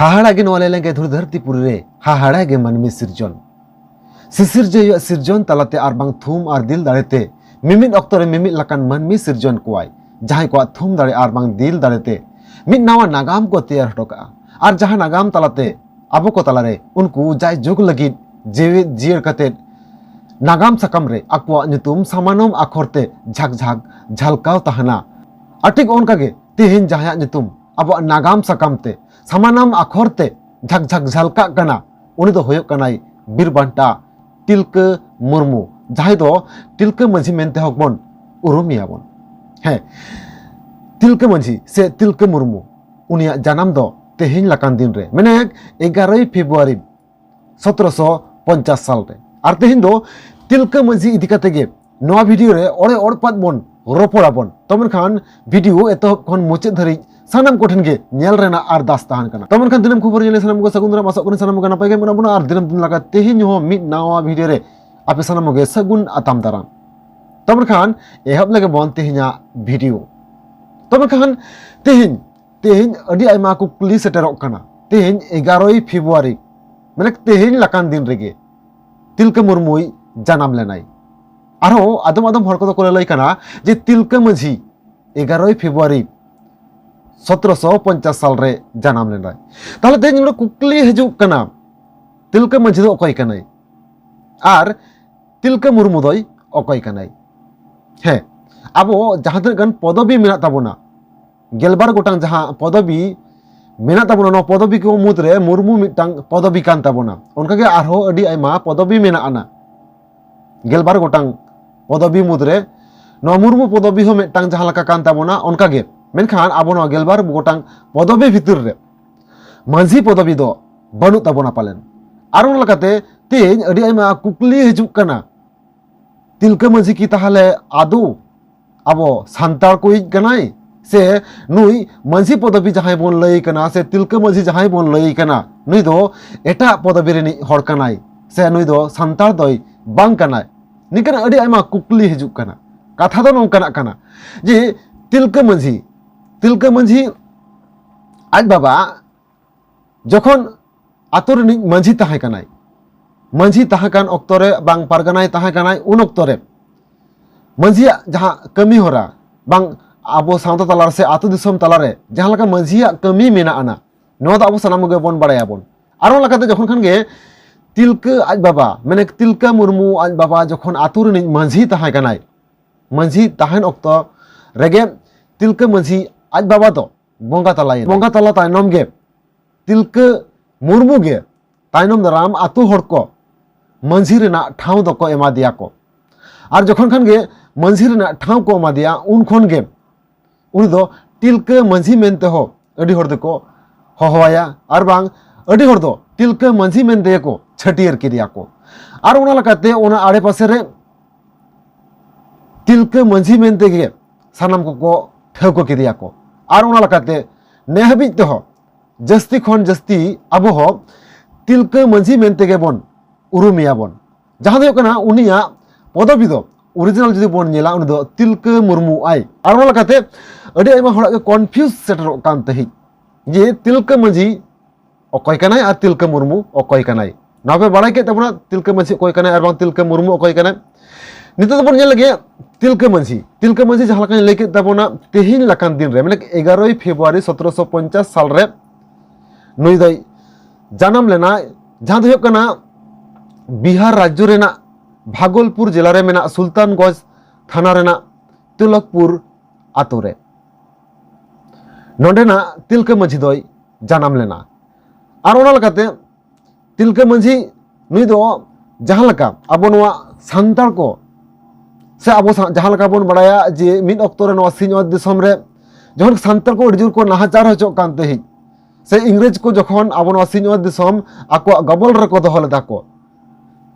हाहाड़ा गे नोले लेंगे धुर धरती पुरी रे हाहाड़ा गे मनमी सिरजन सिसिरजे सिरजन तलाते आर बांग थुम आर दिल दाड़ेते मिमिद ऑक्तो रे मिमिद लकान मनमी सिरजन कोआई जहां को थुम दाड़े आर बांग दिल दाड़ेते मिद नावा नागाम को तैयार हटोका आर जहां नागाम तलाते आबो को तलारे उनको जाय जुग लगिद जेवे जियर कते नागाम सकम रे आकवा नुतुम सामानम आखरते झाक झाक झलकाव तहना आटिक ओनकागे तेहिन जहां नुतुम अब नागाम सकमते सामानम आखरते झक झक झलका कना उनी दो होयो कनाई बीरबांटा तिलका मुर्मू जहां दो तिलका मंझी मेनते हकबन उरुमियाबन हे तिलका मंझी से तिलका मुर्मू उनिया जन्म दो तेहिन लकान दिन रे मैंने 11 फेब्रुआरी 1750 साल रे और तेहिन दो तिलका मंझी इदी कते गे नवा वीडियो रे ओरे ओरपात बन रोपड़ाबन तमन खान वीडियो एतहब खन मुचाद धरि सानाम कोठन गे नेल रेना अरदास ताहन कना तमन खान दिनम खबर नेले सानाम को सगुन दाराम आसक सानाम को नापाय गे मना बुना आर दिनम दिन लगा तेहिन हो मिद नवा वीडियो रे आपे सानाम गे सगुन आताम दाराम तमन खान एहब लगे बन तेहिना वीडियो तमन खान तेहिन अडी आयमा को कुली सेटरक कना तेहिन 11 फेब्रुआरी माने तेहिन लकान दिन रेगे तिलका मुर्मुई जन्म लेनाय आरो आदम आदम हर को लय कना जे तिलका मंझी 11 फेब्रुआरी 1750 साल रे जन्म लेनाय ताले तेहिन कुकली हजुक कना तिलका मंझी दो अकय कनाय आर तिलका मुर्मू दय अकय कनाय हे आबो जहां तक गन पदवी मेना ताबोना गेलबार गोटांग जहां पदवी मेना ताबोना न पदवी को मुद्रे मुर्मू मिटांग पदवी कान ताबोना उनकागे आरो अडी आयमा पदवी मेना आना गेलबार गोटांग पदवी मुद्रे न मुर्मू पदवी हो मिटांग जहां लका कान ताबोना उनकागे मेनखान आबो न गेलबार गोटांग पदवी भितर रे मांझी पदवी दो बनु ताबोना पालेन आरो लकाते तेज अडी आयमा कुकली हजुक कना तिलका मंझी की ताहले आदो आबो सांतार कोई कनाय से नुई मंझी पदवी जहां बन लय कना से तिलका मंझी जहां बन लय कना नुई दो एटा पदवी रेनी हर कनाय से नुई दो सांतार दय बांग कनाय निकन अडी आयमा कुकली हजुक कना कथा दो नोंकना कना जे तिलका मंझी आज बाबा जखन आतो रेनी मंझी ताहे कनाय मंझी ताहाकान अक्तरे बांग पारगानाय ताहाकानाय उन अक्तरे मंझिया जहां कमी होरा बांग आबो सावता तलार से आतो दिसम तलारे जहां लका मंझिया कमी मेना आना नो दा आबो सानाम गे बन बाड़ायाबन आरो लकाते जखन खान गे तिलका आज बाबा माने तिलका मुर्मू आज बाबा जखन आतो रेनि मंझी ताहाकानाय मंझी ताहन अक्त रेगे तिलका मंझी आज बाबा तो बंगा तला तायनम गे तिलका मुर्मू गे तायनम दाराम आतो हर को मंझी रेना ठाव दको एमा दिया को और जखन खान गे मंझी रेना ठाव को एमा दिया उन खन गे उन दो तिलका मंझी मेनते हो अडी हर दको होहवाया और बांग अडी हर दो तिलका मंझी मेनते को छटियर के दिया को और उना लकाते उना आड़े पासे रे तिलका मंझी मेनते गे सानाम को ठेव को के दिया को और उना लकाते ने हबित हो जस्ती खन जस्ती आबो हो तिलका मंझी मेनते गे बन उरुमिया बन जहां दो कना उनिया पदवी दो ओरिजिनल जुदी बन नेला उन दो तिलका मुर्मू आई और ओला कते अडी आयमा हड़ा कन्फ्यूज सेटर कान तहि जे तिलका मंझी अकय कनाय और तिलका मुर्मू अकय कनाय नाबे बाड़ाय के तबना तिलका मंझी अकय कनाय और तिलका मुर्मू अकय कनाय नितो तो बन नेल लगे तिलका मंझी जहां लका लेके तबना तेहिन लकान दिन रे माने 11 फेब्रुआरी 1750 साल रे नुई दय जन्म लेना जहां दो कना बिहार राज्य रेना भागलपुर जिला रे मेना सुल्तानगंज थाना रेना तिलकपुर आतो रे नोंडेना तिलका मंझी दय जन्म लेना और ओना लकाते तिलका मंझी नुई दो जहां लका आबो नोआ सांतार को से आबो जहां लका बन बड़ाया जे मिद अक्तो रे नोआ सिंहत दिसम रे जखन सांतार को अडिजुर को नाहाचार होचो कान तहि से इंग्रेज को जखन आबो नोआ सिंहत दिसम आको गबल रे को दो लेदा को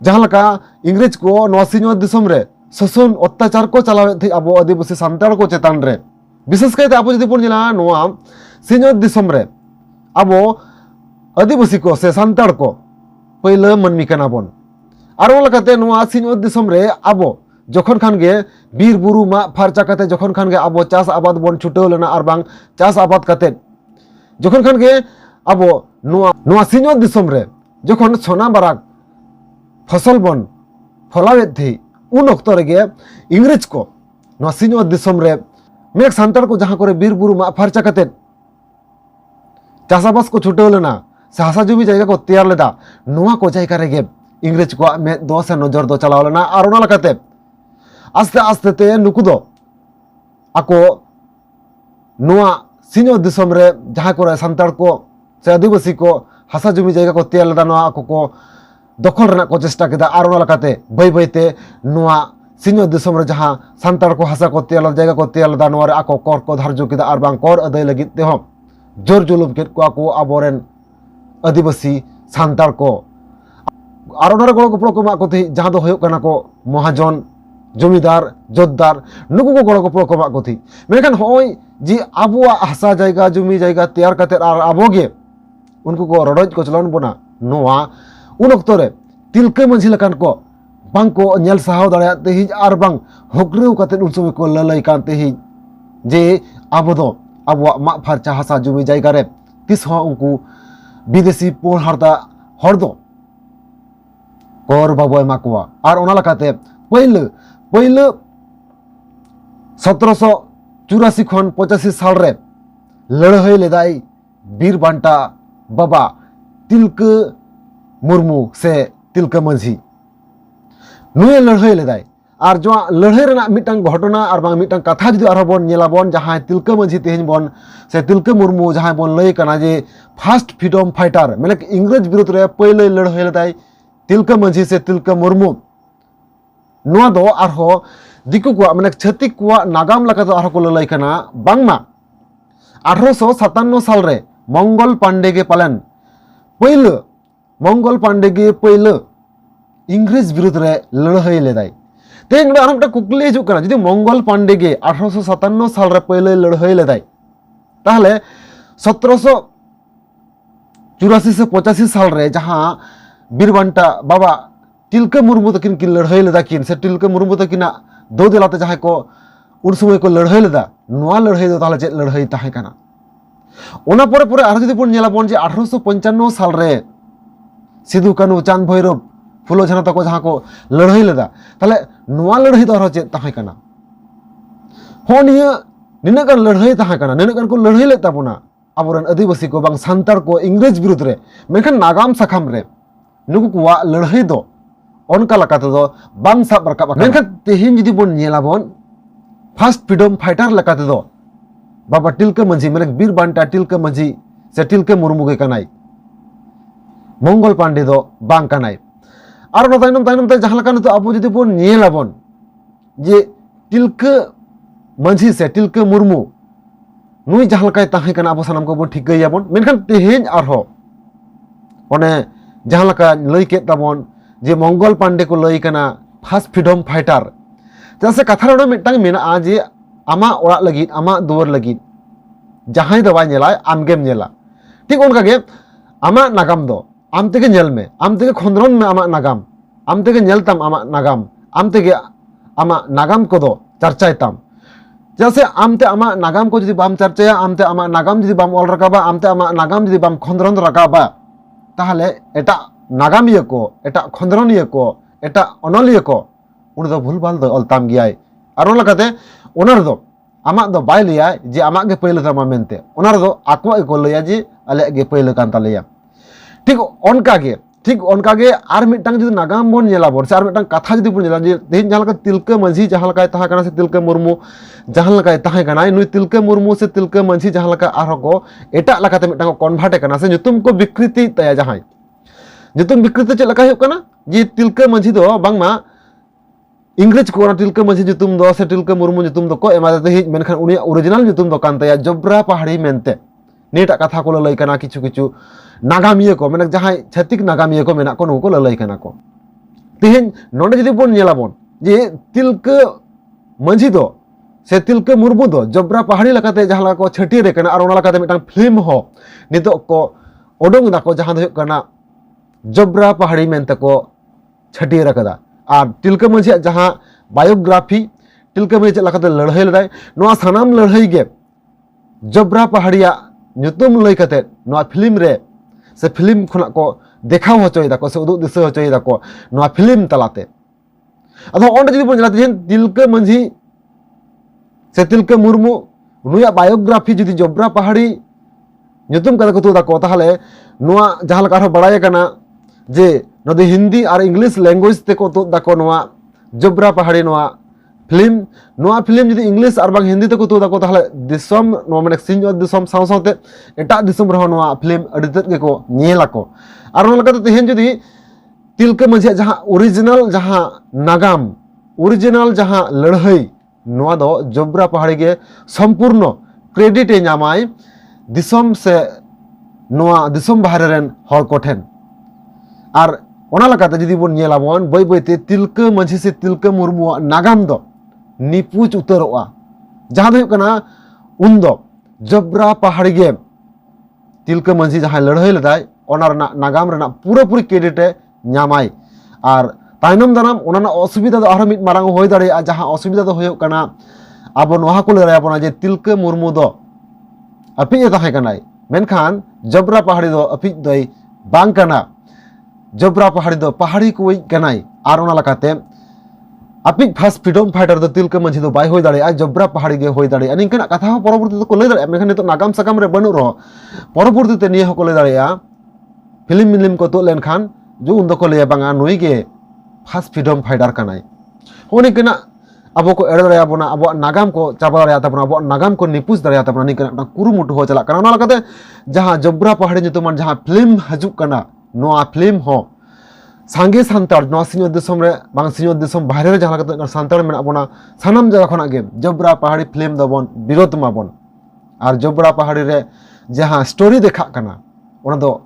जहां लका इंग्रेज को नोआ सिंहत दिसम रे शोषण अत्याचार को चलावे थी आबो आदिवासी सांतार को चेतान रे विशेष करते आबो जदि बन जिला नोआ सिंहत दिसम रे आबो आदिवासी को से सांतार को पहले मनमी कना बन आरो लकाते नोआ सिंहत दिसम रे आबो जखन खान गे बीर बुरु मा फारचा कते जखन खान गे आबो चास आबाद बन छुटेव लेना और बांग चास आबाद कते जखन खान गे आबो ᱱᱚᱣᱟ ᱥᱤᱧᱚᱛ ᱫᱤᱥᱚᱢ ᱨᱮ ᱡᱚᱠᱷᱚᱱ ᱥᱚᱱᱟ ᱵᱟᱨᱟᱠ फसल बन फलावेद थी उन अक्तो रेगे इंग्रेज को नवा सिᱧᱚᱛ दिसम रे मेक सांतार को जहां करे बीर बुरु मा फारचा कते चाषाबास को छुटेव लेना से हासा जुमी जायगा को तैयार लेदा नवा को जायगा रेगे इंग्रेज को मे दो से नजर दो चलाव लेना आर ओना लकाते आस्ते आस्ते ते नुकु दो आको नवा सिᱧᱚᱛ दिसम रे जहां करे सांतार को से आदिवासी को हासा जुमी जायगा को तैयार लेदा नवा आको को दखल रना को चेष्टा केदा आर ओना लकाते बै बैते नवा सिᱧᱚᱛ दिसम रे जहां सांतार को हासा को तैयार जायगा को तैयार लेदा नवा रे आको कर को धार्य केदा आर बांग कर अदै लगित ते हो जोर जुलुम केद को आबोरेन आदिवासी सांतार को आर ओना रे गड़ो गपड़ो को मा को थी जहां दो होयो कना को महाजन जमीदार जोतदार नुकु को गड़ो गपड़ो को मा को थी मेखान होय जी आबुआ हासा जायगा जुमी जायगा तैयार कते आर आबोगे उनको को रडज को चलन बोना नवा उन अक्तो रे तिलका मांझी लकान को बांग को नेल साहाव दाड़े तेहिज आर बांग हकरेव कते उन समय को ललई कान तेहिज जे आबो दो आबुआ मा फारचा हासा जुमी जायगा रे तिस हो उनको विदेशी पोन हरदा हर दो कर बाबो एमा कोआ आर ओना लकाते पहिले 1784 खन 85 साल रे लड़ाई लेदाई बीर बांटा बाबा तिलका मुर्मू से तिलका मांझी नुए लड़ाई लेदाई और जो लड़ाई रेना मिटन घटना और बांग मिटन कथा जुदी आरो बन नेलाबन जहां तिलका मांझी तेहन बन से तिलका मुर्मू जहां बन लई कना जे फर्स्ट फ्रीडम फाइटर माने इंग्रेज विरुद्ध रे पहिले लड़ाई लेदाई तिलका मांझी से तिलका मुर्मू नुआ दो आरो दिकु को माने छतिक को नागाम लका दो आरो को लई कना बांगमा 1857 साल रे मंगल पांडे के पालन पहिले मंगल पांडे के पहिले इंग्रेज विरुद्ध रे लड़ाई लेदाई ते इंगडा आरमटा कुकली हिजु कना जदि मंगल पांडे के 1857 साल रे पहिले लड़ाई लेदाई ताहले 1784 से 85 साल रे जहां बीरबांटा बाबा तिलका मुर्मू तकिन की लड़ाई लेदा किन से तिलका मुर्मू तकिना दो दिलाते जहां को उन समय को लड़ाई लेदा नवा लड़ाई दो ताहले चे लड़ाई ताहे कना ओना परे परे आरो जदि बन नेला बन जे 1855 साल रे सिदु कानू चांद भैरव फुलो झना तको जहां को लड़ाई लेदा ताले नवा लड़ाई दो आरो चे ताहे कना हो निया निना गान लड़ाई ताहे कना निना गान को लड़ाई ले ताबोना आबोरन आदिवासी को बांग सांतार को इंग्रेज विरुद्ध रे मेखान नागाम साखाम रे नुकु को लड़ाई दो अनका लकाते दो बांग साब रकाब मेखान तेहिन जदि बन नेला बन फर्स्ट फ्रीडम फाइटर लकाते दो बाबा तिलका मांझी माने बीर बांटा तिलका मांझी से तिलका मुर्मू के कनाई मंगल पांडे दो बांग कनाई आर नो ताइनम ते जहां लकान तो आबो जदि बन नेला बन जे तिलका मांझी से तिलका मुर्मू नुई जहां लकाय ताहे कना आबो सानाम को बन ठीक गया बन मेनखान तेहिन आर हो ओने जहां लका लई के ताबन जे मंगल पांडे को लई कना फर्स्ट फ्रीडम फाइटर जैसे कथा रे मिटटांग मेना जे आमा ओड़ा लगित आमा दुवर लगित जहां दो बाय नेला आमगेम नेला ठीक उनका गे आमा नागाम दो आम तेगे नेल में आम तेगे खंद्रन में आमा नागाम आम तेगे नेलताम आमा नागाम आम तेगे आमा नागाम को दो चर्चायताम जैसे आमते आमा नागाम को जदि बाम चर्चाया आमते आमा नागाम जदि बाम ऑल रकाबा आमते आमा नागाम जदि बाम खंद्रन रकाबा ताहले एटा नागामिया को एटा खंद्रनिया को एटा अनलिया को उन दो भूलभाल दो अलताम गियाय आर ओना लकाते ओनार दो आमा दो बाय लिया जे आमा गे पहिले तमा मेनते ओनार दो आको को लया जे आले गे पहिले कान तालेया ठीक ओनका गे आर मिटटांग जदि नागाम बन नेला बन से आर मिटटांग कथा जदि बन नेला जे तेहिन जहां लका तिलका मांझी जहां लका ताहा कना से तिलका मुर्मू जहां लका ताहा कना नुई तिलका मुर्मू से तिलका मांझी जहां लका आरो को एटा लकाते मिटटांग कन्वर्ट कना से nyutum को विकृति तया जहां nyutum विकृति चे लका हुयो कना जे तिलका मांझी दो बांगमा इंग्रेज को तिलका मांझी nyutum दो से तिलका मुर्मू nyutum दो को एमा दे मेनखान उनी ओरिजिनल nyutum दो कान तया जबरा पहाड़ी मेनते नेटा कथा को लई कना किछु किछु नागामिया को माने जहां छतिक नागामिया को मेना को नुको लई कना को तेहेन नोंडे जदि बन नेला बन जे तिलका मांझी दो से तिलका मुर्मू दो जबरा पहाड़ी लकाते जहां लका को छटिये रे कना आर ओना लकाते मिटांग फिल्म हो नितो को ओडोंग दा को जहां दो कना जबरा पहाड़ी मेनते को छटिये रकदा आर तिलका मांझी जहां बायोग्राफी तिलका मांझी लकाते लड़ाई लदाय नोआ सानाम लड़ाई गे जबरा पहाड़िया nyutum लई कते नोआ फिल्म रे से फिल्म खुना को देखाव होचोयदा को से उदुग दिशा होचोयदा को नोआ फिल्म तलाते अदो ओंडे जुदी बोन जलाते तिलका मांझी से तिलका मुर्मू नुया बायोग्राफी जुदी जबरा पहाड़ी nyutum kata ko tuda ko tahale noa jahan leka arho badaya kana je nodi Hindi ar English language te ko tuda ko noa jobra pahari noa film judi English ar bang Hindi te ko tuda ko tahale disom noa mane sinjo disom saw saw te eta disom reho noa film adi tet ge ko nyela ko ar ona leka tehen judi Tilka Manjhi jahan original jahan ladhai noa do jobra pahari ge sampurno credit e nyamai दिसम से नोआ दिसम बाहरे rain her कोठेन are ओना लगाते जदि bone नेलाबन बै बैते तिलका मांझी से तिलका मुर्मु नागाम दो निपुज उतरोआ जहां दो कना उन दो जबरा पहाड़ी गे तिलका मांझी जहां लड़ाई लदाय ओना रना नागाम रना पूरी क्रेडिट न्यामाय आर ताइनम दाराम ओना असुविधा दो आरो मिट मारांग होय दाड़े जहां असुविधा दो होय कना आबो नोहा को लड़ाय बना जे तिलका मुर्मु दो अपी ताहे कनाय मेनखान जबरा पहाड़ी दो अपी दोय बांग कना जबरा पहाड़ी दो पहाड़ी कोई कनाय आर ओना लकाते अपी फास्ट फ्रीडम फाइटर दो तिलका मांझी दो बाय होय दाड़े जबरा पहाड़ी गे होय दाड़े निकना कथा हो परवर्ती को लय दाड़े मेनखान तो नागाम सकाम रे बनु रहो परवर्ती ते निये हो को लय दाड़े फिल्म को तो लेनखान जो उन दो को लय बांगा नुई गे फास्ट फ्रीडम फाइटर कनाय होनिकना अब को एड़ दाड़े आबोना अब नागाम को चाबा दाड़े आताबोना अब नागाम को निपुज दाड़े आताबोना निकना कुरुमुटु हो चला कना ओना लकाते जहां जबरा पहाड़ी nyutuman जहां फिल्म हजुक कना नोआ फिल्म हो सांगे सान्ताड़ नोआ सिंह दिसम रे बांग सिंह दिसम बाहरे रे जहां लकाते सान्ताड़ मेना बोना सानाम जगह खना गे जबरा पहाड़ी फिल्म दबन विरोध माबन आर जबरा पहाड़ी रे जहां स्टोरी देखा कना ओना दो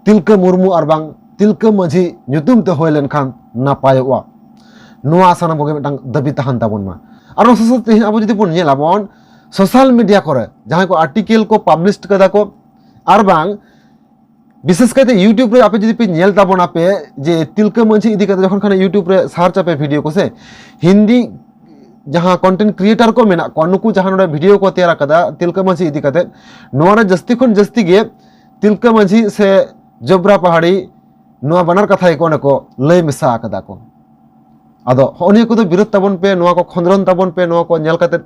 तिलका मुर्मू आर बांग तिलका मांझी nyutum ते होय लेनखान नापायोआ नोआ सानाम को मिटांग दाबी ताहान ताबन मा आरो सोशल तेहिन आबो जदि बोन नेलाबन सोशल मीडिया करे जहां को आर्टिकल को पब्लिश कदा को आर बांग विशेष करते यूट्यूब रे आपे जदि पे नेल ताबन आपे जे तिलका मांझी इदी कते जखन खाने यूट्यूब रे सर्च आपे वीडियो को से हिंदी जहां कंटेंट क्रिएटर को मेना को नुकु जहां नोडे वीडियो को तैयार कदा तिलका मांझी इदी कते नोआ रे जस्ती खन जस्ती गे तिलका मांझी से जबरा पहाड़ी नोआ बनार कथा को लय मिसा कदा को आदो होनी को विरोध ताबन पे नोआ को खंद्रन ताबन पे नोआ को नेल कते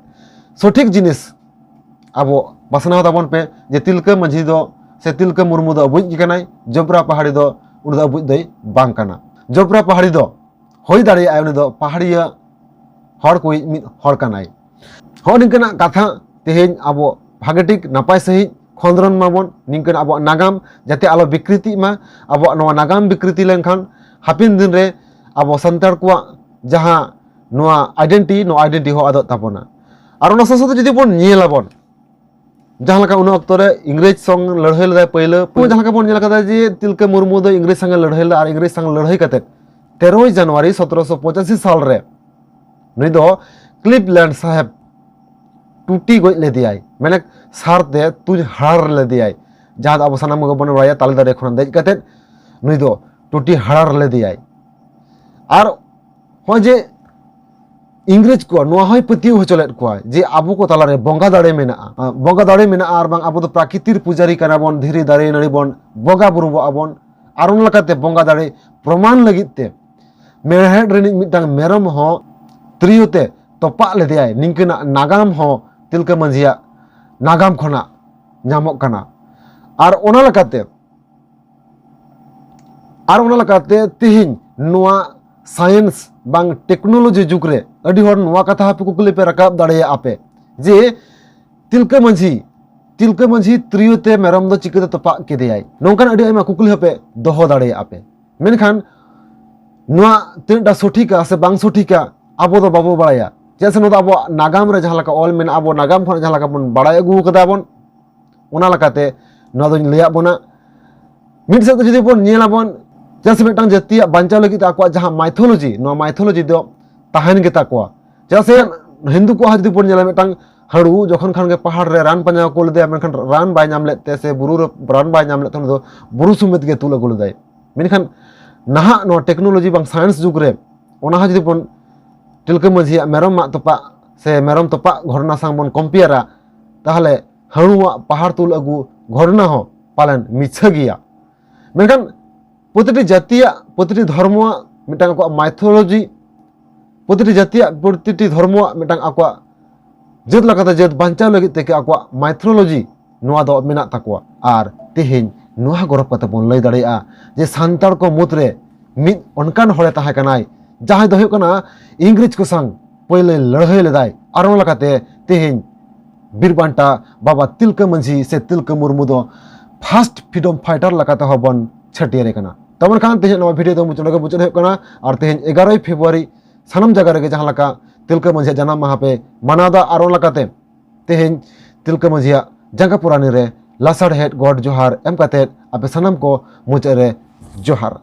सठिक जिनिस आबो बासना ताबन पे जे तिलका मांझी दो से तिलका मुर्मू दो अबुज कनाय जबरा पहाड़ी दो उन दो अबुज दई बांग कना जबरा पहाड़ी दो होय दाड़े आय उन दो पहाड़िया हर कोई मिद हर कनाय हो निकना कथा तेहेन आबो भागेटिक नापाय सही खंद्रन माबन निकन आबो नागाम जाते आलो विकृति मा आबो नोआ नागाम विकृति लेनखान हापिन दिन रे आबो संतार को जहां नोआ आइडेंटिटी हो आदत ताबोना आर ओना साथे जदि बोन नेलाबन जहां लका उन अक्तो रे इंग्रेज संग लड़ाई लदा पहिले जहां लका बोन नेल कदा जे तिलका मुर्मू दो इंग्रेज संग लड़ाई ला आर इंग्रेज संग लड़ाई कते 13 जनवरी 1785 साल रे नुई दो क्लिवलैंड साहेब टूटी गoj ले दियाय माने सारते तुज हार ले दियाय जहां अब सनाम को बन राया ताल दारे खन देज कते नुई दो टूटी हार ले दियाय आर हो जे इंग्रेज को नोआ होय पतियो हो चलेत को जे आबो को तालारे बंगा दाड़े मेना आर बांग आबो दो प्राकृतिर पुजारी कना बन धीरे दाड़े नड़ी बन बंगा बुरु आबन आर उन लकाते बंगा दाड़े प्रमाण लगिते मेरहेड रेनि मिटांग मेरम हो त्रियोते तोपा ले दियाय निंकना नागाम हो तिलका मांझिया नागाम खना नामक कना आर ओना लकाते तिहिन नोआ साइंस बांग टेक्नोलॉजी जुग रे अडी हर नोआ कथा पे कुकली पे रकाब दाड़े आपे जे तिलका मांझी त्रियोते मेरम दो चिकते तोपा केदेयाय नोंकान अडी आयमा कुकली हपे दोहो दाड़े आपे मेनखान नोआ तिनटा सठिका से बांग सठिका आबो दो बाबो बाड़ाया जैसे नो आबो नागाम रे जहां लका ऑल मेन आबो नागाम खन जहां लका बन बाड़ाय अगु कदा बन ओना लकाते नो दो लैया बना मिड से जदि बन नेलाबन जैसे मिटांग जातिया बांचा लगित आको जहां माइथोलॉजी दो ताहन गेता को जैसे हिंदू को जदि बन नेला मिटांग हड़ू जखन खान के पहाड़ रे रान पंजा को ले मेनखान रान बाय नाम लेते से बुरु रान बाय नाम लेते दो बुरु सुमित के तुल अगु ले मेनखान नाहा नो टेक्नोलॉजी बांग साइंस जुग रे ओना जदि बन तिलका मांझिया मेरम मा तोपा से मेरम तोपा घटना सांग बन कंपेयरा ताहले हड़ुआ पहाड़ तुल अगु घटना हो पालन मिछा गिया मेनखान प्रतिटी जातिया प्रतिटी धर्म मिटांग आको माइथोलॉजी प्रतिटी जातिया प्रतिटी धर्म मिटांग आको जत लकाते जत बांचाव लगी तेके आको माइथोलॉजी नोआ दो मेना ताकोआ आर तेहेन नोआ गौरव कते बन लई दाड़ेया जे सान्ताड़ को मुद्रे मिद अनकान हरे ताहे कनाय जहां दो हुयुग कना इंग्रेज को संग पहले लड़ाई लेदाय आर ओना लकाते तेहेन बीरबांटा बाबा तिलका मांझी से तिलका मुर्मू दो फास्ट फ्रीडम फाइटर लकाते हबन छटियारे कना तमन खान तेहेन नोआ वीडियो दो मुचड़ हुयुग कना आर तेहेन 11 फेब्रुआरी सानम जगह रे जहां लका तिलका मांझी जन्म माहा पे मनादा आर ओना लकाते तेहेन तिलका मांझिया जंगा पुरानी रे लासाड़ हेड गॉड जोहार एम काते आपे सानम को मुचाद रे जोहार।